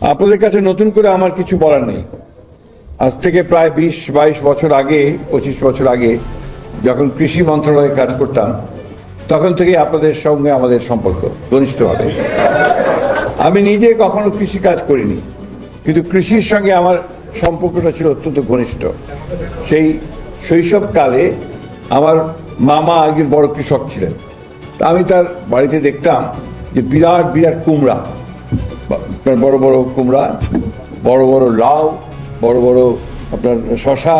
আপনাদের কাছে নতুন করে আমার কিছু বলার নেই। আজ থেকে প্রায় 20-22 বছর আগে, 25 বছর আগে যখন কৃষি মন্ত্রণালয়ে কাজ করতাম, তখন থেকে আপনাদের সঙ্গে আমাদের সম্পর্ক ঘনিষ্ঠভাবে। আমি নিজে কখনো কৃষি কাজ করিনি, কিন্তু কৃষির সঙ্গে আমার সম্পর্কটা ছিল অত্যন্ত ঘনিষ্ঠ। সেই শৈশবকালে আমার মামা একজন বড় কৃষক ছিলেন। তা আমি তার বাড়িতে দেখতাম যে বিরাট বিরাট কুমড়া, বড় বড় কুমড়া, বড় বড় লাউ, বড় বড় আপনার শশা,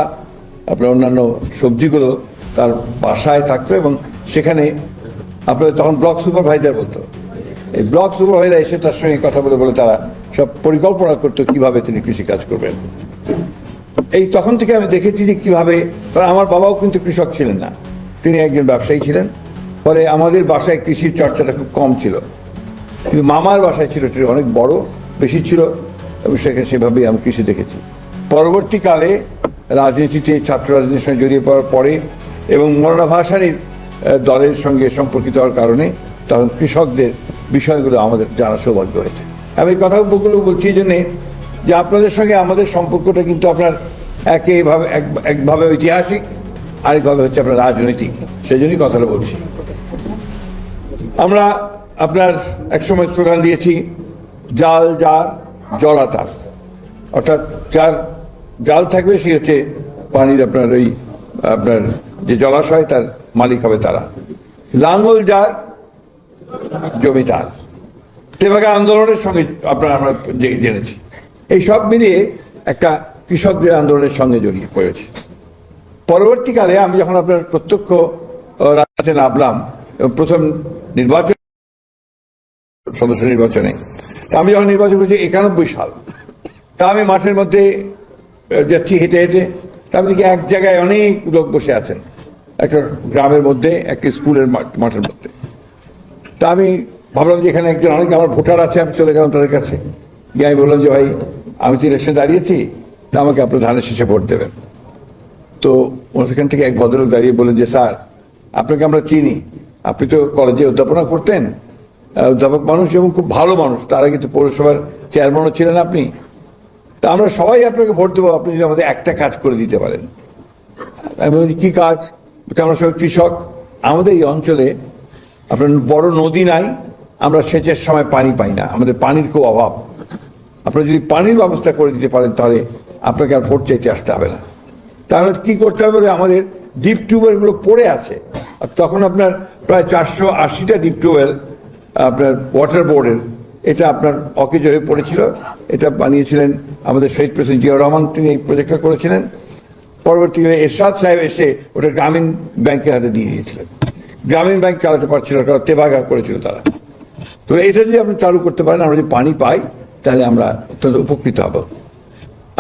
আপনার অন্যান্য সবজিগুলো তার বাসায় থাকতো। এবং সেখানে আপনার তখন ব্লক সুপারভাইজার বলতো, এই ব্লক সুপারভাইজার এসে তার সঙ্গে কথা বলে বলে তারা সব পরিকল্পনা করতো কিভাবে তিনি কৃষিকাজ করবেন। এই তখন থেকে আমি দেখেছি যে কীভাবে, কারণ আমার বাবাও কিন্তু কৃষক ছিলেন না, তিনি একজন ব্যবসায়ী ছিলেন। ফলে আমাদের বাসায় কৃষির চর্চাটা খুব কম ছিল, কিন্তু মামার বাসায় ছিল অনেক বড়, বেশি ছিল, এবং সেভাবেই আমি কৃষি দেখেছি। পরবর্তীকালে রাজনীতিতে, ছাত্র রাজনীতির সঙ্গে জড়িয়ে পড়ার পরে এবং মৌলানা ভাসানীর দলের সঙ্গে সম্পর্কিত হওয়ার কারণে তখন কৃষকদের বিষয়গুলো আমাদের জানা সৌভাগ্য হয়েছে। আমি এই কথাগুলো বলছি এই জন্যে যে আপনাদের সঙ্গে আমাদের সম্পর্কটা কিন্তু আপনার একভাবে ঐতিহাসিক, আরেকভাবে হচ্ছে আপনার রাজনৈতিক, সেই জন্যই কথাটা বলছি। আমরা আপনার একসময় স্লোগান দিয়েছি, জাল যার জলা তার, অর্থাৎ যার জাল থাকবে সে হচ্ছে পানির আপনার ওই আপনার যে জলাশয় তার মালিক হবে তারা, লাঙ্গল যার জমি তার। তেভাগা আন্দোলনের সঙ্গে আপনার আমরা জেনেছি, এই সব মিলিয়ে একটা কৃষকদের আন্দোলনের সঙ্গে জড়িয়ে পড়েছি। পরবর্তীকালে আমি যখন আপনার প্রত্যক্ষ রাজনীতিতে নামলাম এবং প্রথম নির্বাচন, সদস্য নির্বাচনে, আমি যখন নির্বাচন করেছি 91 সাল, তা আমি মাঠের মধ্যে যাচ্ছি হেঁটে হেঁটে, তা আমি দেখি এক জায়গায় অনেক লোক বসে আছেন একটা গ্রামের মধ্যে, একটা স্কুলের মাঠের মধ্যে। তা আমি ভাবলাম যে এখানে একজন অনেক আমার ভোটার আছে, আমি চলে গেলাম তাদের কাছে গিয়ে আমি বললাম যে ভাই, আমি তো ইলেকশনে দাঁড়িয়েছি, তা আমাকে আপনার ধানের শেষে ভোট দেবেন। তো সেখান থেকে এক ভদ্রলোক দাঁড়িয়ে বললেন যে স্যার, আপনাকে আমরা চিনি, আপনি তো কলেজে অধ্যাপনা করতেন, অধ্যাপক মানুষ এবং খুব ভালো মানুষ, তার আগে তো পৌরসভার চেয়ারম্যানও ছিলেন আপনি, তা আমরা সবাই আপনাকে ভোট দেবো আপনি যদি আমাদের একটা কাজ করে দিতে পারেন। আমি বলছি কী কাজ? আমরা সবাই কৃষক, আমাদের এই অঞ্চলে আপনার বড় নদী নাই, আমরা সেচের সময় পানি পাই না, আমাদের পানির খুব অভাব, আপনারা যদি পানির ব্যবস্থা করে দিতে পারেন তাহলে আপনাকে আর ভোট চাইতে আসতে হবে না। তাহলে কী করতে হবে? আমাদের ডিপ টিউবওয়েলগুলো পড়ে আছে, আর তখন আপনার প্রায় 480টা ডিপ টিউবওয়েল আপনার ওয়াটার বোর্ডের, এটা আপনার অকেজ হয়ে পড়েছিল। এটা বানিয়েছিলেন আমাদের শহীদ প্রেসিডেন্ট জিয়াউর রহমান, তিনি এই প্রজেক্টটা করেছিলেন। পরবর্তীকালে এরশাদ সাহেব এসে ওটা গ্রামীণ ব্যাংকের হাতে দিয়ে দিয়েছিলেন। গ্রামীণ ব্যাংক চালাতে পারছিল, কারণ তেভাগা করেছিল তারা। তো এটা যদি আপনি চালু করতে পারেন, আমরা যদি পানি পাই তাহলে আমরা অত্যন্ত উপকৃত হব।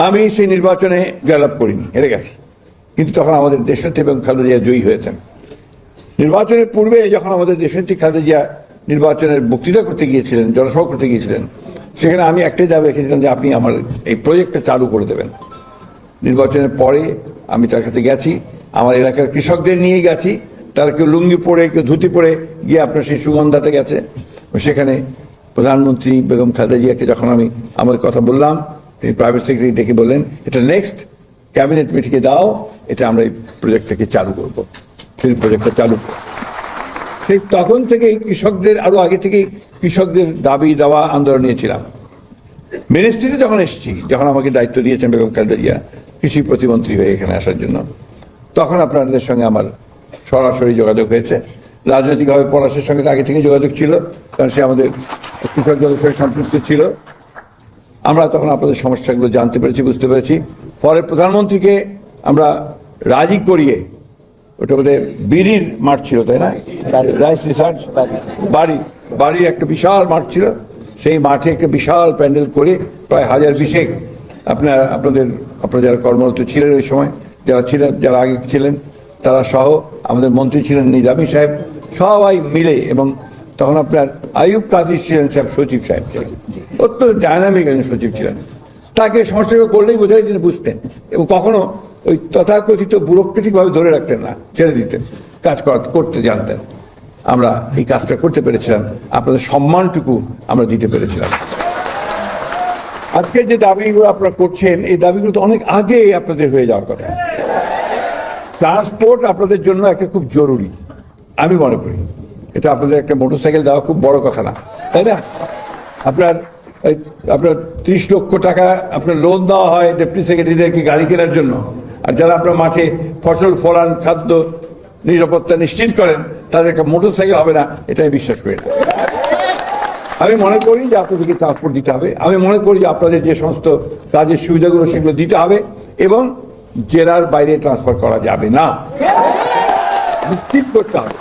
আমি সেই নির্বাচনে জয়লাভ করিনি, হেরে গেছি, কিন্তু তখন আমাদের দেশনেত্রী বেগম খালেদা জিয়া জয়ী হয়েছেন। নির্বাচনের পূর্বে যখন আমাদের দেশনেত্রী খালেদা জিয়া নির্বাচনের বক্তৃতা করতে গিয়েছিলেন, জনসভা করতে গিয়েছিলেন, সেখানে আমি একটাই দাবি রেখেছিলাম যে আপনি আমার এই প্রজেক্টটা চালু করে দেবেন। নির্বাচনের পরে আমি তার কাছে গেছি, আমার এলাকার কৃষকদের নিয়ে গেছি, তারা কেউ লুঙ্গি পরে, কেউ ধুতি পরে গিয়ে আপনার সেই সুগন্ধাতে গেছে। সেখানে প্রধানমন্ত্রী বেগম খালেদা জিয়াকে যখন আমি আমার কথা বললাম, তিনি প্রাইভেট সেক্রেটারি ডেকে বললেন, এটা নেক্সট ক্যাবিনেট মিটিংয়ে দাও, এটা আমরা এই প্রজেক্টটাকে চালু করবো। সেই প্রজেক্টটা চালু, সেই তখন থেকেই কৃষকদের, আরো আগে থেকেই কৃষকদের দাবি দেওয়া আন্দোলন নিয়েছিলাম। মিনিস্ট্রিতে যখন এসেছি, যখন আমাকে দায়িত্ব দিয়েছেন বেগম খালেদা জিয়া কৃষি প্রতিমন্ত্রী হয়ে এখানে আসার জন্য, তখন আপনাদের সঙ্গে আমার সরাসরি যোগাযোগ হয়েছে। রাজনৈতিকভাবে পলাশের সঙ্গে আগে থেকে যোগাযোগ ছিল, কারণ সে আমাদের কৃষক দলের সঙ্গে সম্পৃক্ত ছিল। আমরা তখন আপনাদের সমস্যাগুলো জানতে পেরেছি, বুঝতে পেরেছি। ফলে প্রধানমন্ত্রীকে আমরা রাজি করিয়ে, ওটা বোধহয় বিড়ির মাঠ ছিল, তাই না? রাইস রিসার্চ বাড়ির একটা বিশাল মাঠ ছিল, সেই মাঠে একটা বিশাল প্যান্ডেল করে প্রায় 1020 আপনারা যারা কর্মরত ছিলেন ওই সময়, যারা আগে ছিলেন তারা সহ, আমাদের মন্ত্রী ছিলেন নিজামী সাহেব, সবাই মিলে, এবং তখন আপনার আইয়ুব কাদির ছিলেন সাহেব, সচিব সাহেব ছিলেন, অত্যন্ত ডায়নামিক একজন সচিব ছিলেন। তাকে সমস্যাগুলো বললেই বোঝাই তিনি বুঝতেন, এবং কখনো ওই তথাকথিত ব্যুরোক্রেটিকভাবে ধরে রাখতেন না, ছেড়ে দিতেন, কাজ করতে জানতেন। আমরা এই কাজটা করতে পেরেছিলাম, আপনাদের সম্মানটুকু আমরা দিতে পেরেছিলাম। আজকে যে দাবিগুলো আপনারা করছেন এই দাবিগুলো তো অনেক আগে আপনাদের হয়ে যাওয়ার কথা। ট্রান্সপোর্ট আপনাদের জন্য একটা খুব জরুরি আমি মনে করি। এটা আপনাদের একটা মোটরসাইকেল দেওয়া খুব বড় কথা না, তাই না? আপনার 30 লক্ষ টাকা আপনার লোন দেওয়া হয় ডেপুটি সেক্রেটারিদেরকে গাড়ি কেনার জন্য, আর যারা আপনার মাঠে ফসল ফলান, খাদ্য নিরাপত্তা নিশ্চিত করেন, তাদের একটা মোটরসাইকেল হবে না, এটা আমি বিশ্বাস করি না। আমি মনে করি যে আপনাদেরকে ট্রান্সপোর্ট দিতে হবে। আমি মনে করি যে আপনাদের যে সমস্ত কাজের সুবিধাগুলো সেগুলো দিতে হবে, এবং জেলার বাইরে ট্রান্সফার করা যাবে না, নিশ্চিত করতে হবে।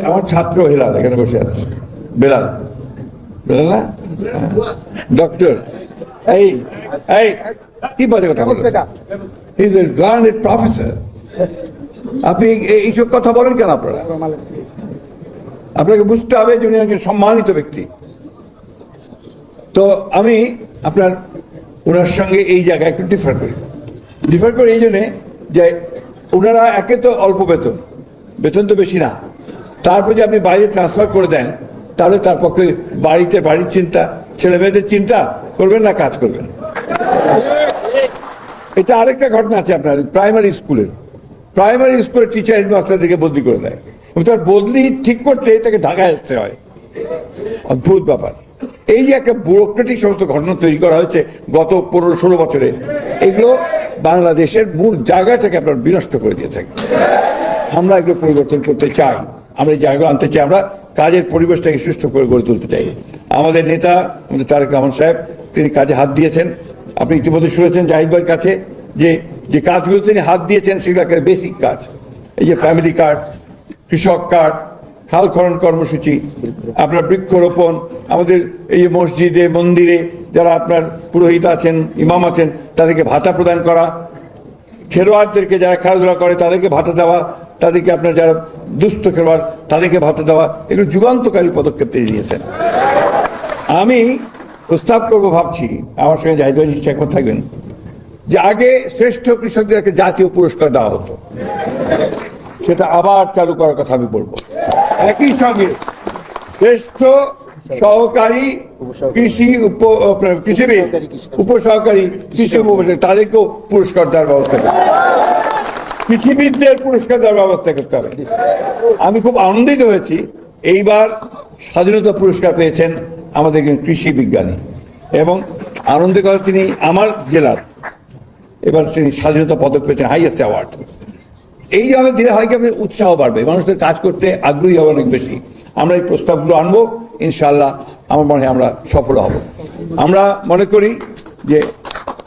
আমার ছাত্র হেলাল এখানে বসে আছে, বেলাল না ডক্টর, এই কি বাজে কথা বলছে, ইজ এ গ্রান্ডেড প্রফেসর। আপনি এইসব কথা বলেন কেন? আপনাকে বুঝতে হবে যে উনি একজন সম্মানিত ব্যক্তি। তো আমি ওনার সঙ্গে এই জায়গায় একটু ডিফার করি এই জন্যে যে ওনারা একে তো অল্প বেতন তো বেশি না, তারপর যে আপনি বাইরে ট্রান্সফার করে দেন, তাহলে তার পক্ষে বাড়ির চিন্তা, ছেলে মেয়েদের চিন্তা করবেন না, কাজ করবেন। এটা আরেকটা ঘটনা আছে আপনার প্রাইমারি স্কুলের টিচার হেডমাস্টারদেরকে বদলি করে দেয়, এবং তার বদলি ঠিক করতে তাকে ঢাকায় আসতে হয়। অদ্ভুত ব্যাপার। এই যে একটা ব্যুরোক্রেটিক সমস্ত ঘটনা তৈরি করা হয়েছে গত 15-16 বছরে, এগুলো বাংলাদেশের মূল জায়গাটাকে আপনার বিনষ্ট করে দিয়ে থাকে। আমরা এগুলো পরিবর্তন করতে চাই, আমরা এই জায়গাগুলো আনতে চাই, আমরা কাজের পরিবেশটাকে সুস্থ করে গড়ে তুলতে চাই। আমাদের নেতা তারেক রহমান সাহেব, তিনি কাজে হাত দিয়েছেন। আপনি ইতিমধ্যে শুনেছেন জাহিদ ভাইয়ের কাছে যে কাজগুলো তিনি হাত দিয়েছেন সেগুলো একটা বেসিক কাজ। এই যে ফ্যামিলি কার্ড, কৃষক কার্ড, খাল খনন কর্মসূচি, আপনার বৃক্ষরোপণ, আমাদের এই যে মসজিদে মন্দিরে যারা আপনার পুরোহিত আছেন, ইমাম আছেন, তাদেরকে ভাতা প্রদান করা, খেলোয়াড়দেরকে যারা খেলাধুলা করে তাদেরকে ভাতা দেওয়া, তাদেরকে আপনার যারা দুস্থ খেলোয়াড় তাদেরকে ভাতা দেওয়া, এগুলো যুগান্তকারী পদক্ষেপ তিনি নিয়েছেন। আমি প্রস্তাব করবো ভাবছি, আমার সঙ্গে জাহিদ ভাই নিশ্চয় একমত থাকবেন, যে আগে শ্রেষ্ঠ কৃষকদের একটা জাতীয় পুরস্কার দেওয়া হতো, সেটা আবার চালু করার কথা আমি বলবো। একই সঙ্গে শ্রেষ্ঠ সহকারী কৃষিবিদ, উপসহকারী কৃষি তাদেরকেও পুরস্কার দেওয়ার ব্যবস্থা করতে হবে, কৃষিবিদদের পুরস্কার দেওয়ার ব্যবস্থা করতে হবে। আমি খুব আনন্দিত হয়েছি, এইবার স্বাধীনতা পুরস্কার পেয়েছেন আমাদের কৃষি বিজ্ঞানী, এবং আনন্দের কথা তিনি আমার জেলার এবার তিনি স্বাধীনতা পদক পেয়েছেন, হাইয়েস্ট অ্যাওয়ার্ড। এই যে আমি দিলে হয় কি আমি উৎসাহ বাড়বে, মানুষদের কাজ করতে আগ্রহী হবে অনেক বেশি। আমরা এই প্রস্তাবগুলো আনবো, ইনশাআল্লাহ আমার মনে হয় আমরা সফল হব। আমরা মনে করি যে,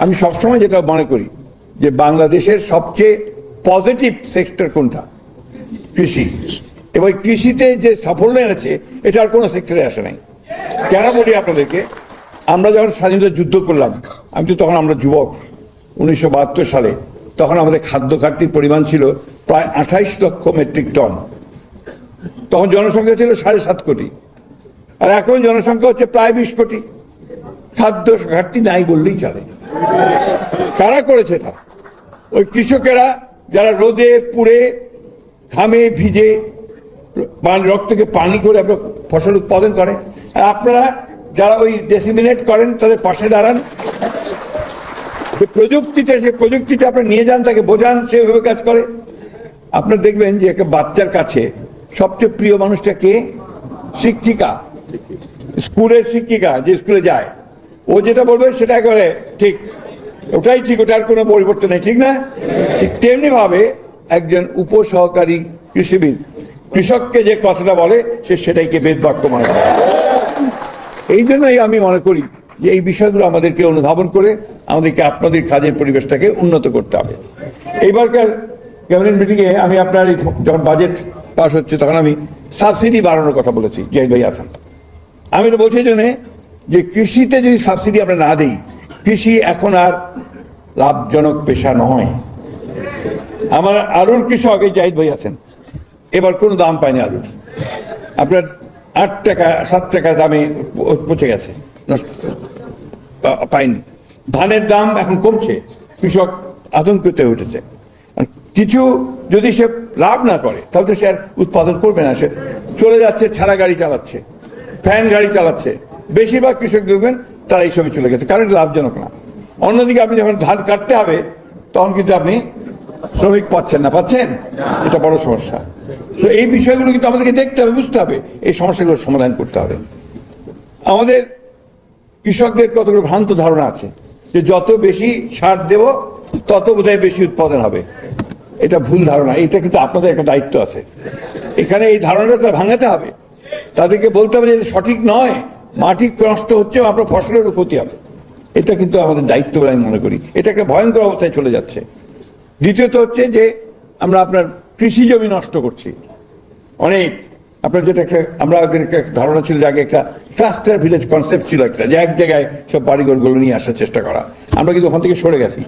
আমি সবসময় যেটা মনে করি যে বাংলাদেশের সবচেয়ে পজিটিভ সেক্টর কোনটা? কৃষি। এবং কৃষিতে যে সাফল্য এনেছে এটা আর কোনো সেক্টরে আসে নাই। কেন বলি আপনাদেরকে, আমরা যখন স্বাধীনতা যুদ্ধ করলাম, আমি তো তখন আমরা যুবক, 1972 সালে, তখন আমাদের খাদ্য ঘাটতির পরিমাণ ছিল প্রায় 28 লক্ষ মেট্রিক টন। তখন জনসংখ্যা ছিল 7.5 কোটি, আর এখন জনসংখ্যা হচ্ছে প্রায় 20 কোটি। খাদ্য ঘাটতি নাই বললেই চলে। কারা করেছে এটা? ওই কৃষকেরা যারা রোদে পুড়ে ঘামে ভিজে রক্তকে পানি করে আপনার ফসল উৎপাদন করে, আর আপনারা যারা ওই ডেসিমিনেট করেন তাদের পাশে দাঁড়ান, যে প্রযুক্তিটা আপনার নিয়ে যান, তাকে বোঝান, সেভাবে কাজ করে। আপনার দেখবেন যে একটা বাচ্চার কাছে সবচেয়ে প্রিয় মানুষটা কে? শিক্ষিকা, স্কুলের শিক্ষিকা, যে স্কুলে যায়, ও যেটা বলবে সেটা করে ঠিক, ওটাই ঠিক, ওটার কোনো পরিবর্তন নেই, ঠিক না? ঠিক তেমনি ভাবে একজন উপসহকারী কৃষিবিদ কৃষককে যে কথাটা বলে সে সেটাইকে বেদ বাক্য মনে করে। এই জন্যই আমি মনে করি যে এই বিষয়গুলো আমাদেরকে অনুধাবন করে আমাদেরকে আপনাদের কাজের পরিবেশটাকে উন্নত করতে হবে। এইবারকার ক্যাবিনেট মিটিংয়ে আমি আপনার যখন বাজেট পাস হচ্ছে তখন আমি সাবসিডি বাড়ানোর কথা বলেছি, জাহিদ ভাই আছেন। আমি এটা বলছি জন্যে যে কৃষিতে যদি সাবসিডি আমরা না দিই, কৃষি এখন আর লাভজনক পেশা নয়। আমার আলুর কৃষক এই জাহিদ ভাই আছেন, এবার কোনো দাম পায়নি আলুর, আপনার 8 টাকা 7 টাকা দামে পচে গেছে, পায়নি। ধানের দাম এখন কমছে, কৃষক আতঙ্কিত হয়ে উঠেছে। কিছু যদি সে লাভ না করে তাহলে তো সে আর উৎপাদন করবে না, সে চলে যাচ্ছে ঠেলা গাড়ি চালাচ্ছে, ফ্যান গাড়ি চালাচ্ছে। বেশিরভাগ কৃষক দেখবেন তারা এইসবে চলে গেছে, কারণ এটা লাভজনক না। অন্যদিকে আপনি যখন ধান কাটতে হবে তখন কিন্তু আপনি শ্রমিক পাচ্ছেন না, পাচ্ছেন, এটা বড় সমস্যা। তো এই বিষয়গুলো কিন্তু আমাদেরকে দেখতে হবে, বুঝতে হবে, এই সমস্যাগুলোর সমাধান করতে হবে। আমাদের কৃষকদের কতগুলো ভ্রান্ত ধারণা আছে যে যত বেশি সার দেব তত বোধহয় বেশি উৎপাদন হবে। এটা ভুল ধারণা। এটা কিন্তু আপনাদের একটা দায়িত্ব আছে এখানে, এই ধারণাটা ভাঙাতে হবে, তাদেরকে বলতে হবে যে এটা সঠিক নয়, মাটি নষ্ট হচ্ছে, আপনার ফসলেরও ক্ষতি হবে। এটা কিন্তু আমাদের দায়িত্ব বলে আমি মনে করি। এটা একটা ভয়ঙ্কর অবস্থায় চলে যাচ্ছে। দ্বিতীয়ত হচ্ছে যে আমরা আপনার কৃষি জমি নষ্ট করছি অনেক। আপনার যেটা একটা আমাদের একটা ধারণা ছিল যে আগে একটা ক্লাস্টার ভিলেজ কনসেপ্ট ছিল একটা, যে এক জায়গায় সব বাড়িঘরগুলো নিয়ে আসার চেষ্টা করা। আমরা কিন্তু ওখান থেকে সরে গেছি।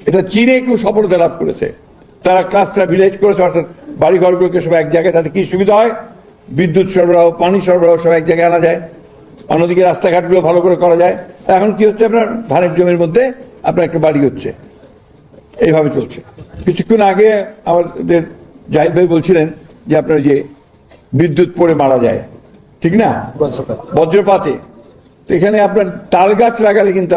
এটা চীনে খুব সফলতা লাভ করেছে, তারা ক্লাস্টার ভিলেজ করেছে, অর্থাৎ বাড়িঘরগুলোকে সব এক জায়গায়, তাতে কি সুবিধা হয়, বিদ্যুৎ সরবরাহ, পানি সরবরাহ সব এক জায়গায় আনা যায়, অন্যদিকে রাস্তাঘাটগুলো ভালো করে করা যায়। এখন কি হচ্ছে, আপনার ধানের জমির মধ্যে আপনার একটা বাড়ি হচ্ছে, এইভাবে চলছে। কিছুক্ষণ আগে আমাদের জাহিদ ভাই বলছিলেন যে আপনার যে বিদ্যুৎ পড়ে মারা যায়, ঠিক না, বজ্রপাতে। তো এখানে আপনার তাল গাছ লাগালে কিন্তু